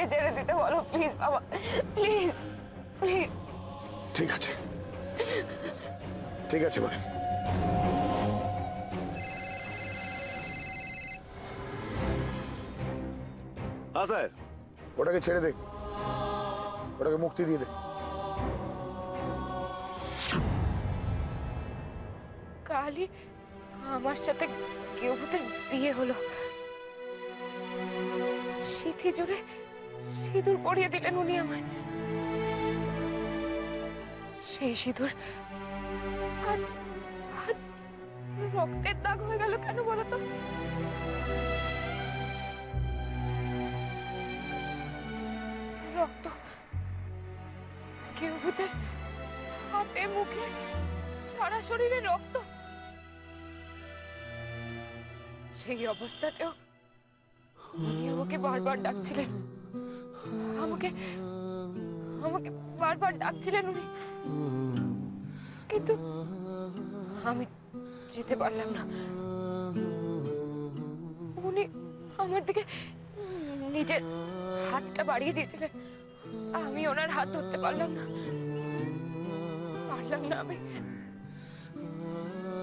আমাকে ছেড়ে দিতে বলো প্লিজ বাবা, প্লিজ প্লিজ। ঠিক আছে, ঠিক আছে মানে হ্যাঁ স্যার। ওটাকে ছেড়ে দে, ওটাকে মুক্তি দিয়ে দে। কালই আমার সাথে গেউভূতের বিয়ে হলো। সিঁথি জুড়ে সিঁদুর পরিয়ে দিলেন উনি আমায়। সেই সিঁদুর আজ আজ রক্তের দাগ হয়ে গেল কেন বলো তো? রক্ত গেউভূতের হাতে মুখে সারা শরীরে রক্ত। সেই অবস্থাতেও উনি আমাকে বারবার ডাকছিলেন, আমাকে আমাকে বারবার ডাকছিলেন উনি, কিন্তু আমি যেতে পারলাম না। উনি আমার দিকে নিজের হাতটা বাড়িয়ে দিয়েছিলেন, আমি ওনার হাত ধরতে পারলাম না, পারলাম না, আমি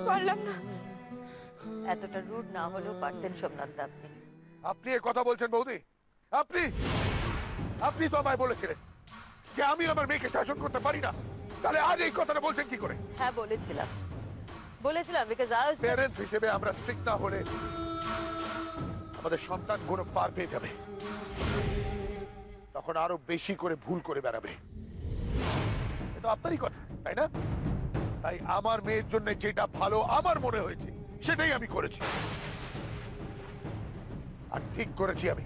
পারলাম না। এতটা রুড না হলেও পারতেন সোমনাথ দা আপনি। আপনি এ কথা বলছেন বৌদি? আপনি আপনি তো আমায় বলেছিলেন যে আমি আমার মেয়েকে শাসন করতে পারি না, তাহলে আজ এই কথাটা বলছেন কি করে? হ্যাঁ বলেছিলাম, বলেছিলাম বিকজ আই ওয়াজ প্যারেন্টস হিসেবে আমরা স্ট্রিক্ট না হলে আমাদের সন্তানগুলো পার পেয়ে যাবে, তখন আরো বেশি করে ভুল করে বেড়াবে। এটা আপনারই কথা, তাই না? তাই আমার মেয়ের জন্য যেটা ভালো আমার মনে হয়েছে সেটাই আমি করেছি, আর ঠিক করেছি আমি।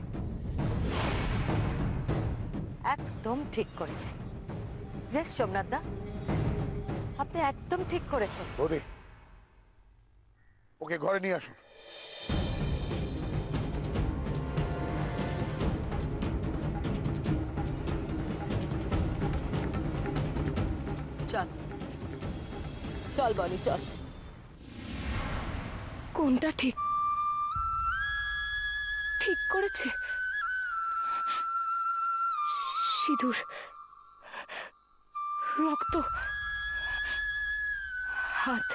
একদম ঠিক করেছেন। ইয়েস সোমনাথ দা, আপনি একদম ঠিক করেছেন। বৌদি, ওকে ঘরে নিয়ে আসুন। চল চল বলি চল। কোনটা ঠিক? ঠিক করেছে? সিঁদুর, রক্ত, হাত।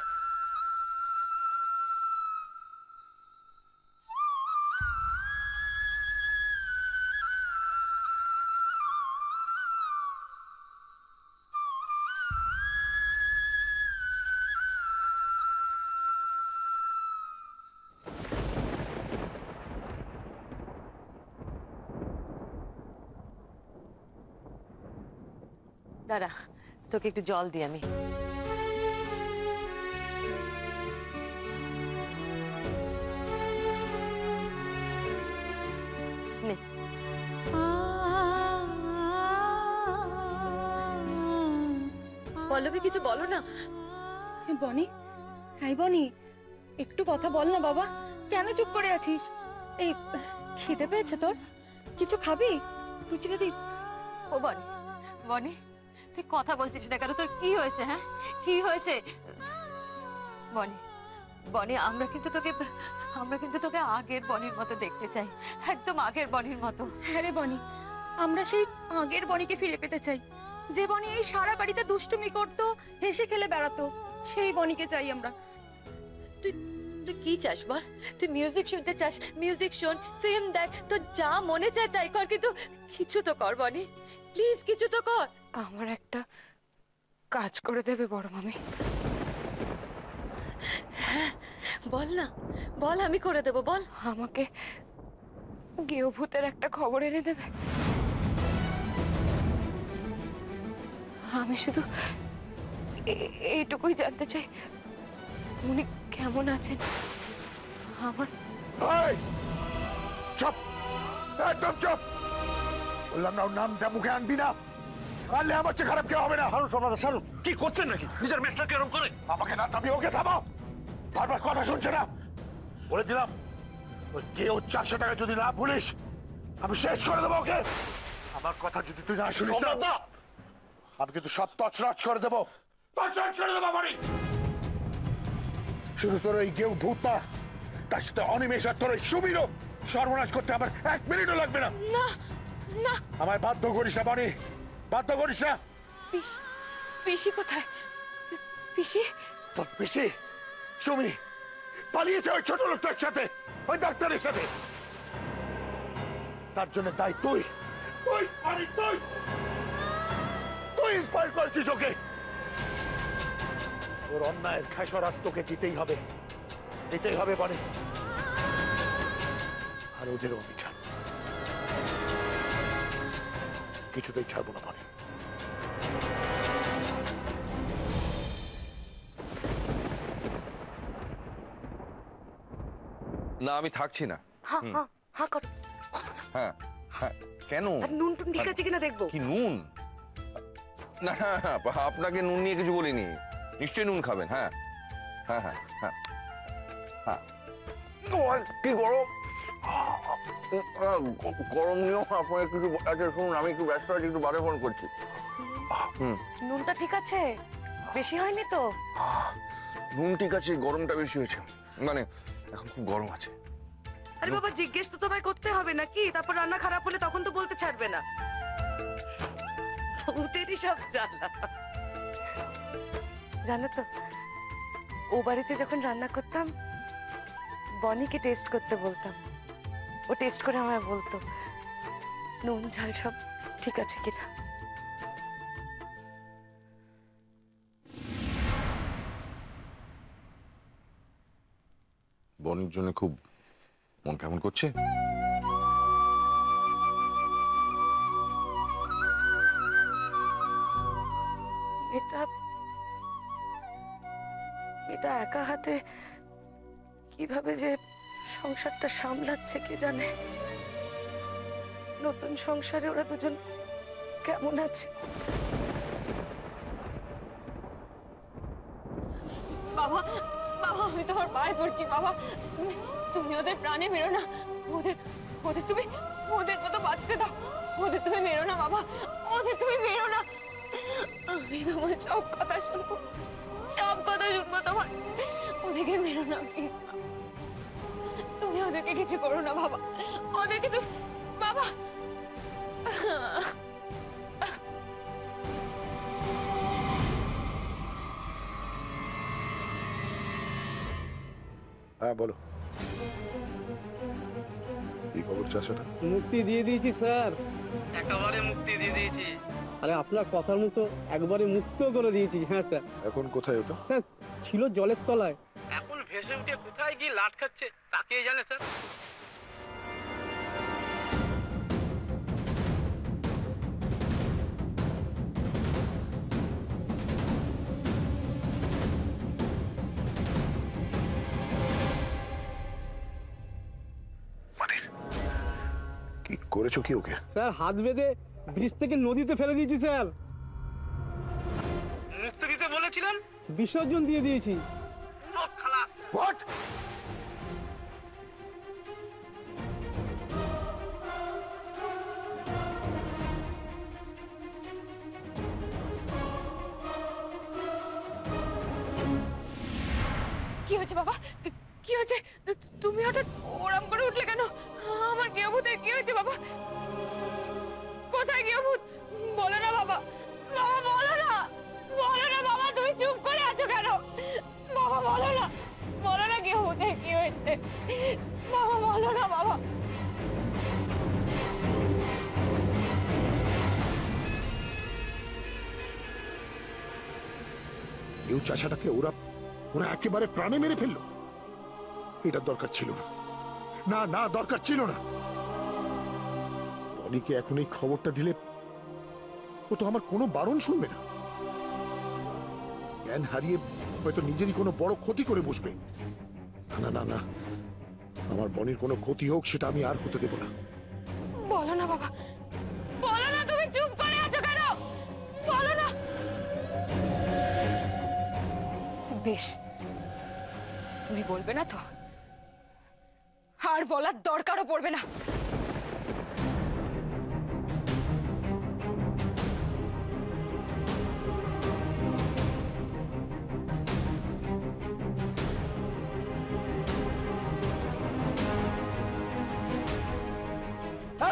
দাঁড়া, তোকে একটু জল দিই আমি। নে। পল্লবী কিছু বলো না। বনি, হ্যাঁ বনি, একটু কথা বল না বাবা, কেন চুপ করে আছিস? এই খিদে পেয়েছে তোর? কিছু খাবি? রুচিটা দি। ও বনি, বনি তুই কথা বলছিস না কেন? তোর কি হয়েছে? হ্যাঁ কি হয়েছে? বনি, বনি আমরা কিন্তু তোকে আগের বনির মতো দেখতে চাই, একদম আগের বনির মতো। হ্যাঁ রে বনি, আমরা সেই আগের বনিকে ফিরে পেতে চাই, যে বনি এই সারা বাড়িতে দুষ্টুমি করতো, হেসে খেলে বেড়াতো, সেই বনিকে চাই আমরা। তুই তুই কি চাস বল? তুই মিউজিক শুনতে চাস? মিউজিক শোন, ফিল্ম দেখ, তোর যা মনে চায় তাই কর, কিন্তু কিছু তো কর বনি, প্লিজ কিছু তো কর। আমার একটা কাজ করে দেবে বড় মামি? হ্যাঁ বল না, বল, আমি করে দেবো, বল। আমাকে গেউভূতের একটা খবর এনে দেবে? আমি শুধু এইটুকুই জানতে চাই, উনি কেমন আছেন। আমার চুপ, একদম চুপ। বললাম না ওর নামটা মুখে আনবি না, আনলে আমার চেয়ে খারাপ কেউ হবে না। সারুন সোমনাথ, সারুন। কি করছেন নাকি? নিজের মেয়েটাকে এরকম করে? আমাকে না থামিয়ে ওকে থামাও, বারবার কথা শুনছে না। বলে দিলাম ওই কেউ 400 টাকা যদি না ভুলিস আমি শেষ করে দেবো ওকে। আমার কথা যদি তুই না শুনিস না, আমি কিন্তু সব তছনছ করে দেবো, তছনছ করে দেবো বাড়ি। শুধু তোর ওই কেউ ভূত না, তার সাথে অনিমেষ আর তোর ওই সুমিরও সর্বনাশ করতে আমার 1 মিনিটও লাগবে না। না না আমায় বাধ্য করিস না বানি, বাধ্য করিস না। পিসি কোথায়? পিসি? তোর পিসি সুমি পালিয়েছে ওই ছোট লোকটার সাথে, ওই ডাক্তারের সাথে। তার জন্য তাই তুই তুই বানি, তুই তুই ইন্সপায়ার করেছিস ওকে। ওর অন্যায়ের খেসারত তোকে দিতেই হবে, দিতেই হবে বানি। আর ওদেরও আমি ছাড়ব, কিছুতেই ছাড়বো না বানি। না আমি থাকছি না। হ্যাঁ কর। হ্যাঁ হ্যাঁ কেন? আর নুন টুন ঠিক আছে কিনা দেখবো। কি নুন? না আপনাকে নুন নিয়ে কিছু বলিনি, নিশ্চয়ই নুন খাবেন। হ্যাঁ হ্যাঁ হ্যাঁ হ্যাঁ হ্যাঁ। কি গরম, গরম নিয়েও আপনার কিছু। আচ্ছা শুনুন, আমি একটু ব্যস্ত আছি, একটু বাদে ফোন করছি। নুনটা ঠিক আছে? বেশি হয়নি তো? নুন ঠিক আছে, গরমটা বেশি হয়েছে, মানে এখন খুব গরম আছে। আরে বাবা, জিজ্ঞেস তো তোমায় করতে হবে নাকি? তারপর রান্না খারাপ হলে তখন তো বলতে ছাড়বে না। ওদেরই সব জ্বালা। জানো তো, ও বাড়িতে যখন রান্না করতাম বনিকে টেস্ট করতে বলতাম, ও টেস্ট করে আমায় বলতো নুন ঝাল সব ঠিক আছে কিনা। বনির জন্য খুব মন কেমন করছে। এটা একা হাতে কিভাবে যে সংসারটা সামলাচ্ছে কে জানে। নতুন সংসারে ওরা দুজন কেমন আছে। বাবা বাবা, আমি তোমার পায়ে পড়ছি বাবা, তুমি তুমি ওদের প্রাণে মেরো না। ওদের ওদের তুমি ওদের কত বাঁচতে দাও। ওদের তুমি মেরো না বাবা, ওদের তুমি মেরো না। আমি তোমার সব কথা শুনবো, সব কথা শুনবো তোমার। ওদেরকে মেরো না please। তুমি ওদেরকে কিছু করো না বাবা, ওদেরকে তুমি বাবা। হ্যাঁ বলো, কি খবর চাষাটা? মুক্তি দিয়ে দিয়েছি স্যার, একেবারে মুক্তি দিয়ে দিয়েছি। আরে আপনার কথার মতো একবারে মুক্ত করে দিয়েছি। হ্যাঁ স্যার। এখন কোথায় ওটা? স্যার ছিল জলের তলায়, এখন ভেসে উঠে কোথায় গিয়ে লাট খাচ্ছে তাকেই জানে স্যার। মানে কি করেছো কি ওকে? স্যার হাত বেঁধে ব্রিজ থেকে নদীতে ফেলে দিয়েছি স্যার। মুক্তি দিতে বলেছিলেন, বিসর্জন দিয়ে দিয়েছি। পুরো খালাস। হোয়াট? কি হয়েছে বাবা, কি হয়েছে? তুমি হঠাৎ ওরম করে উঠলে কেন? আমার গৃহভূতের কি হয়েছে বাবা? কোথায় গৃহভূত? বলো না বাবা, বাবা বলো না, বলো না বাবা, তুমি চুপ করে আছো কেন? বাবা বলো না, বলো না গৃহভূতের কি হয়েছে? বাবা বলো না বাবা। এই চাষাটাকে ওরা ওরা একেবারে প্রাণে মেরে ফেললো। এটা দরকার ছিল না, না না দরকার ছিল না। বনিকে এখন এই খবরটা দিলে ও তো আমার কোনো বারণ শুনবে না। জ্ঞান হারিয়ে হয়তো নিজেরই কোনো বড় ক্ষতি করে বসবে। না না না, আমার বনির কোনো ক্ষতি হোক সেটা আমি আর হতে দেব না। বলো না বাবা, বলো না, তুমি চুপ করে আছো কেন? বলো না। বেশ, তুমি বলবে না তো, আর বলার দরকারও পড়বে না।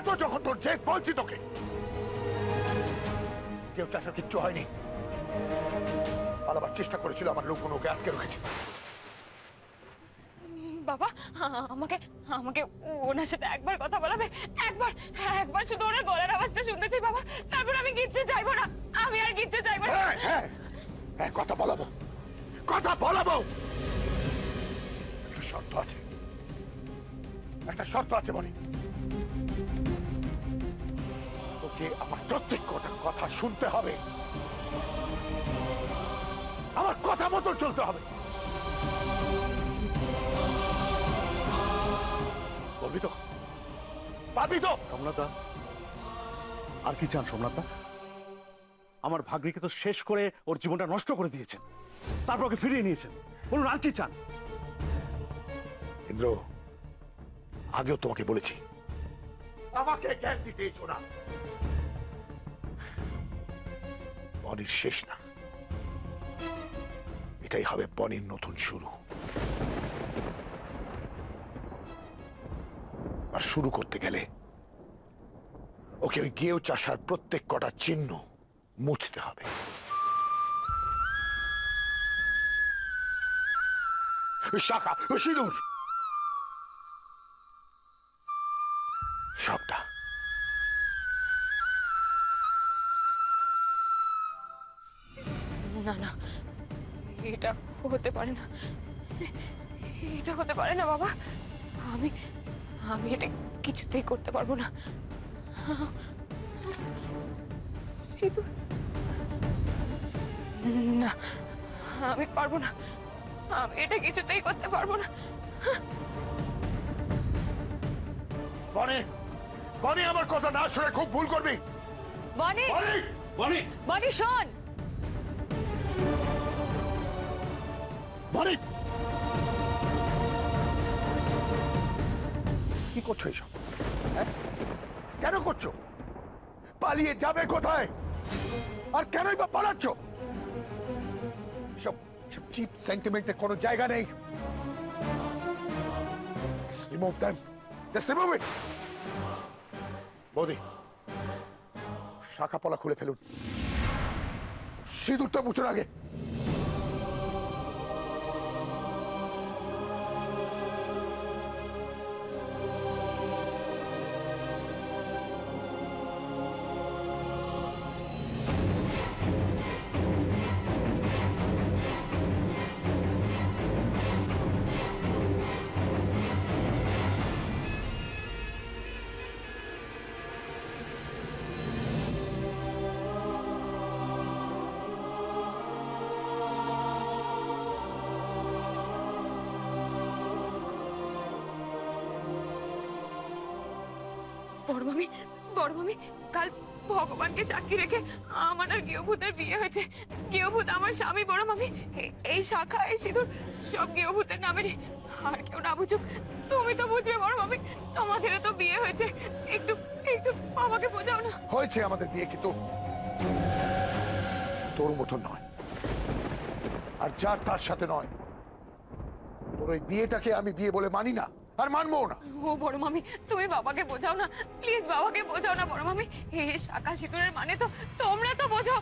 তো যখন তোর জেদ বলছি তোকে। কেউ চাষার কিচ্ছু হয়নি। পালাবার চেষ্টা করেছিল, আমার লোকগুলোকে আটকে রেখেছে। বাবা আমাকে আমাকে ওনার সাথে একবার কথা বলাবে, একবার একবার শুধু ওনার গলার আওয়াজটা শুনতে চাই বাবা, তারপর আমি কিচ্ছু চাইবো না, আমি আর কিচ্ছু চাইবো না। হ্যাঁ হ্যাঁ হ্যাঁ, কথা বলাবো, কথা বলাবো। একটা শর্ত আছে, একটা শর্ত আছে বনি। তোকে আমার প্রত্যেক কথা শুনতে হবে, আমার কথা মতো চলতে হবে। বলবি তো? পারবি তো? সোমনাথদা, আর কি চান সোমনাথদা? আমার ভাগ্নিকে তো শেষ করে ওর জীবনটা নষ্ট করে দিয়েছেন, তারপর ওকে ফিরিয়ে নিয়েছেন। বলুন আর কি চান? ইন্দ্র, আগেও তোমাকে বলেছি, আমাকে জ্ঞান দিতে এসো না। বনির শেষ না, এটাই হবে বনির নতুন শুরু। আর শুরু করতে গেলে ওকে ওই গেও চাষার প্রত্যেক কটা চিহ্ন মুছতে হবে। শাখা, সিঁদুর, সবটা। না না, এটা হতে পারে না, এটা হতে পারে না বাবা। আমি আমি এটা কিছুতেই করতে পারবো না। সিঁদুর, না, আমি পারবো না, আমি এটা কিছুতেই করতে পারবো না। বনি, বনি আমার কথা না শুনে খুব ভুল করবি। বনি, বনি, বনি, বনি শোন। বনি, কি করছো এইসব? হ্যাঁ? কেন করছো? পালিয়ে যাবে কোথায়? আর কেনই বা পালাচ্ছ? সব চিপ সেন্টিমেন্টের কোনো জায়গা নেই। Just remove them. Just remove it. বৌদি, শাখা পলা খুলে ফেলুন, সিঁদুরটা মুছুন আগে। বড়মামি, বড়মামি, কাল ভগবানকে সাক্ষী রেখে আমার আর গৃহভূতের বিয়ে হয়েছে। গৃহভূত আমার স্বামী বড়মামি। এই শাখা, এই সিঁদুর সব গৃহভূতের নামেরই। আর কেউ না বুঝুক, তুমি তো বুঝবে বড়মামি, তোমাদেরও তো বিয়ে হয়েছে। একটু একটু আমাকে বোঝাও না। হয়েছে আমাদের বিয়ে, কিন্তু তোর মতো নয়, আর যার তার সাথে নয়। তোর ওই বিয়েটাকে আমি বিয়ে বলে মানি না, আর মানবো না। ও বড় মামি, তুমি বাবাকে বোঝাও না প্লিজ, বাবাকে বোঝাও না বড় মামি। এই শাখা সিঁদুরের মানে তো তোমরা তো বোঝো,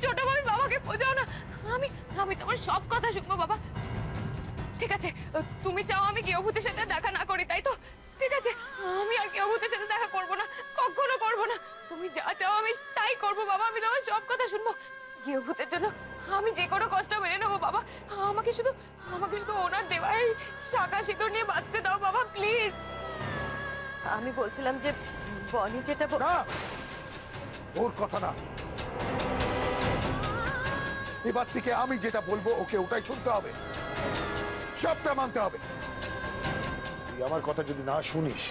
ছোট মামি বাবাকে বোঝাও না। আমি আমি তোমার সব কথা শুনবো বাবা। ঠিক আছে, তুমি চাও আমি গৃহভূতের সাথে দেখা না করি, তাই তো? ঠিক আছে, আমি আর গৃহভূতের সাথে দেখা করবো না, কখনো করবো না। তুমি যা চাও আমি তাই করবো বাবা, আমি তোমার সব কথা শুনবো। গৃহভূতের জন্য আমি যে কোনো কষ্ট মেনে নেবো বাবা। আমাকে শুধু ওনার দেওয়া এই শাখা সিঁদুর নিয়ে বাঁচতে দাও বাবা, প্লিজ। আমি বলছিলাম যে বনি যেটা না, ওর কথা না। এবার থেকে আমি যেটা বলবো ওকে ওটাই শুনতে হবে, সবটা মানতে হবে। তুই আমার কথা যদি না শুনিস,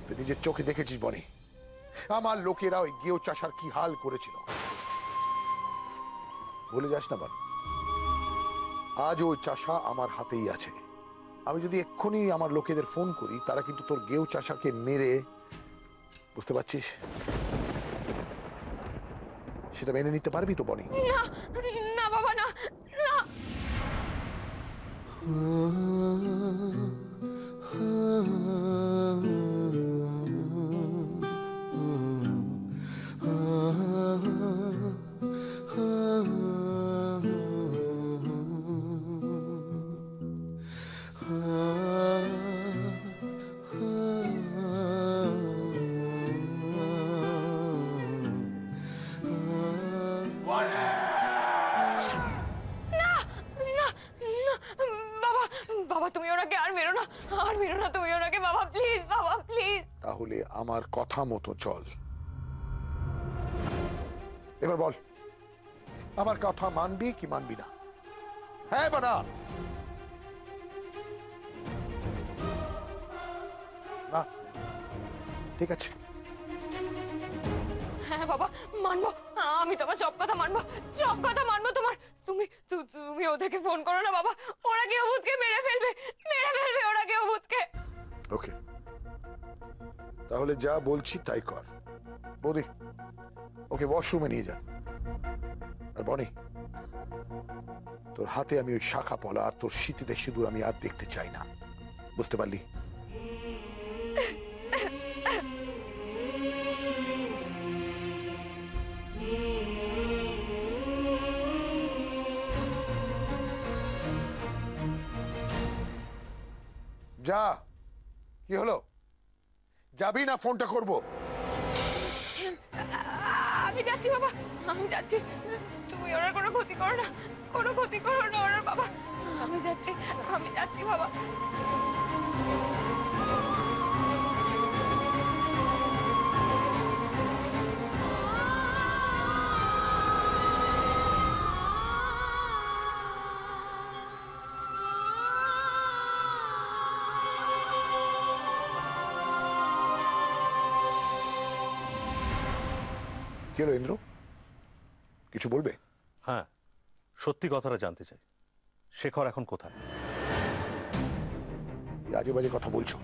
তুই নিজের চোখে দেখেছিস বনি, আমার লোকেরা ওই গেও চাষার কি হাল করেছিল। ভুলে যাস না বনি, আজ ওই চাষা আমার হাতেই আছে। আমি যদি এক্ষুনি আমার লোকেদের ফোন করি, তারা কিন্তু তোর গেও চাষাকে মেরে, বুঝতে পারছিস, সেটা মেনে নিতে পারবি তো বনি? না না বাবা, না না। বাবা তুমি ওনাকে আর মেরো না, আর মেরো না তুমি ওনাকে বাবা, প্লিজ বাবা প্লিজ। তাহলে আমার কথা মতো চল। এবার বল, আমার কথা মানবি কি মানবি না? হ্যাঁ বা না? না, ঠিক আছে। হ্যাঁ বাবা মানবো, আমি তোমার সব কথা মানবো, সব কথা মানবো তোমার। তুমি ওদেরকে ফোন করো না বাবা, ওরা কেউ ভূতকে মেরে ফেলবে, মেরে ফেলবে ওরা কেউ ভূতকে। ওকে, তাহলে যা বলছি তাই কর। বৌদি ওকে ওয়াশরুমে নিয়ে যা। আর বনি, তোর হাতে আমি ওই শাখা পলা আর তোর শীতিতে সিঁদুর আমি আর দেখতে চাই না, বুঝতে পারলি? যা। কি হলো, যাবি না ফোনটা করব? আমি যাচ্ছি বাবা, আমি যাচ্ছি, তুমি ওনার কোনো ক্ষতি করো না, কোনো ক্ষতি করো না ওনার বাবা, আমি যাচ্ছি, আমি যাচ্ছি বাবা। কি হলো ইন্দ্র, কিছু বলবে? হ্যাঁ, সত্যি কথাটা জানতে চাই, শেখর এখন কোথায়? আজে বাজে কথা বলছো।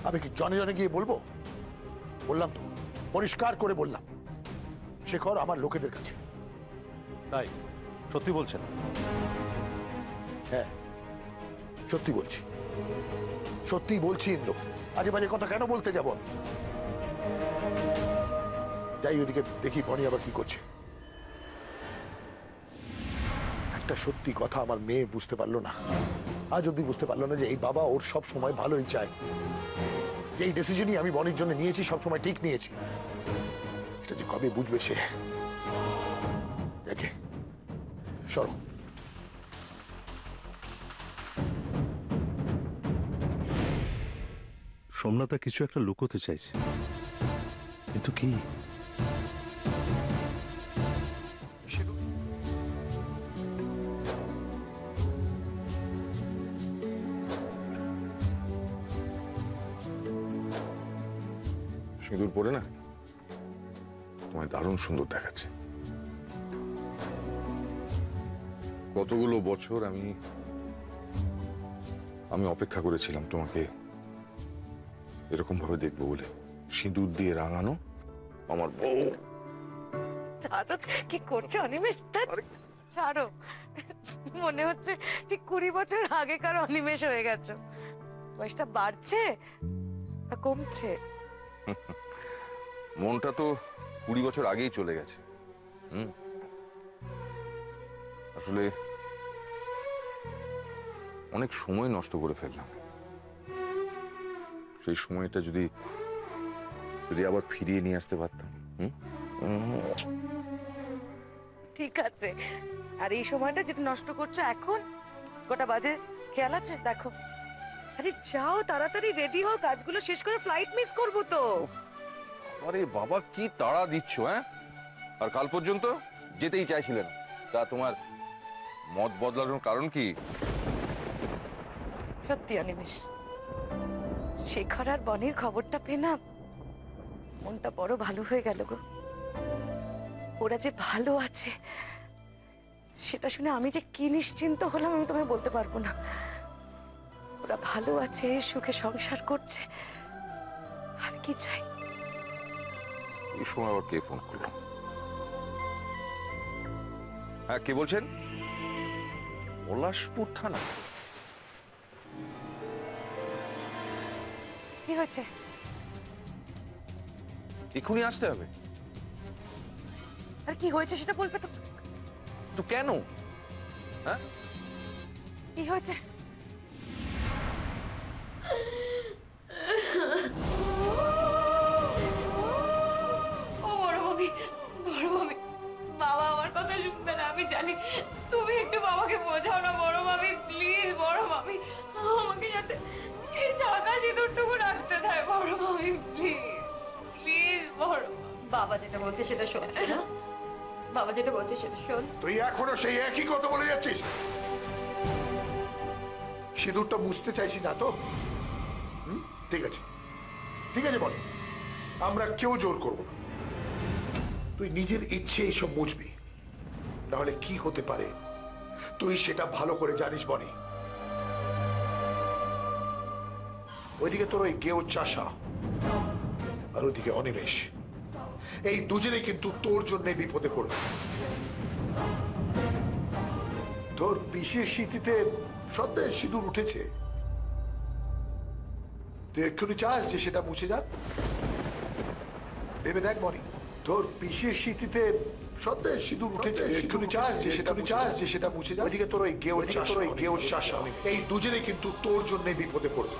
আমি কি জনে জনে গিয়ে বলবো? বললাম তো, পরিষ্কার করে বললাম, শেখর আমার লোকেদের কাছে। তাই সত্যি বলছেন? হ্যাঁ সত্যি বলছি, সত্যি বলছি ইন্দ্র। আজে বাজে কথা কেন বলতে যাব আমি? যাই ওদিকে দেখি বনি আবার কি করছে। একটা সত্যি কথা আমার মেয়ে বুঝতে পারলো না, আজ অব্দি বুঝতে পারলো না যে এই বাবা ওর সব সময় ভালোই চায়, যে এই ডিসিশনই আমি বনির জন্য নিয়েছি সব সময় ঠিক নিয়েছি। এটা যে কবে বুঝবে সে। দেখে সরো। সোমনাথা কিছু একটা লুকোতে চাইছে, কিন্তু কি? সিঁদুর পরে না তোমায় দারুণ সুন্দর দেখাচ্ছে। কতগুলো বছর আমি অপেক্ষা করেছিলাম তোমাকে এরকম ভাবে দেখবো বলে। সিঁদুর দিয়ে রাঙানো আমার বউ। কি করছো অনিমেষ? ছাড়ো, মনে হচ্ছে ঠিক 20 বছর আগেকার অনিমেষ হয়ে গেছো। বয়সটা বাড়ছে না কমছে? মনটা তো 20 বছর আগেই চলে গেছে। আসলে অনেক সময় নষ্ট করে ফেললাম। সেই সময়টা যদি আবার ফিরিয়ে নিয়ে আসতে পারতাম। ঠিক আছে, আর এই সময়টা যেটা নষ্ট করছো এখন, কটা বাজে খেয়াল আছে? দেখো, আরে যাও তাড়াতাড়ি রেডি হও, কাজগুলো শেষ করে ফ্লাইট মিস করবো তো। আরে বাবা কি তাড়া দিচ্ছ, হ্যাঁ? আর কাল পর্যন্ত যেতেই চাইছিলেন, তা তোমার মত বদলানোর কারণ কি? সত্যি অনিমেষ, শেখর আর বনির খবরটা পেয়ে না মনটা বড় ভালো হয়ে গেল গো। ওরা যে ভালো আছে সেটা শুনে আমি যে কি নিশ্চিন্ত হলাম আমি তোমায় বলতে পারবো না। ওরা ভালো আছে, সুখে সংসার করছে, আর কি চাই? এই সময় আবার কে ফোন করলো? হ্যাঁ, কে বলছেন? পলাশপুর থানা। কি হয়েছে? এক্ষুনি আসতে হবে। আর কি হয়েছে সেটা বলবে তো। তো কেন? হ্যাঁ, কি হয়েছে? ও বড় মামি, বড় মামি, বাবা আমার কথা শুনবে না আমি জানি, তুমি একটু বাবাকে বোঝাও না বড় মামি, প্লিজ বড় মামি, বনি প্লিজ প্লিজ বড় বাবা যেটা বলছে সেটা শোন না বাবা যেটা বলছে সেটা শোন তুই এখনো সেই একই কথা বলে যাচ্ছিস? সিঁদুরটা মুছতে চাইছি না তো? ঠিক আছে ঠিক আছে বল, আমরা কেউ জোর করব না। তুই নিজের ইচ্ছে এইসব মুছবি, নাহলে কি হতে পারে তুই সেটা ভালো করে জানিস বনি। ওইদিকে তোর ওই গেও চাষা আর ওইদিকে অনিমেষ, এই দুজনে কিন্তু তোর জন্য বিপদে পড়বে। তোর পিসির স্মৃতিতে সন্দেহ সিঁদুর উঠেছে, তুই এক্ষুনি চাস যে সেটা মুছে যাক? ভেবে দেখ বনি, তোর পিসির স্মৃতিতে সন্দেহ সিঁদুর উঠেছে, এক্ষুনি চাস যে সেটা মুছে যাক? ওইদিকে তোর ওই গেও চাষা এই দুজনে কিন্তু তোর জন্য বিপদে পড়বে।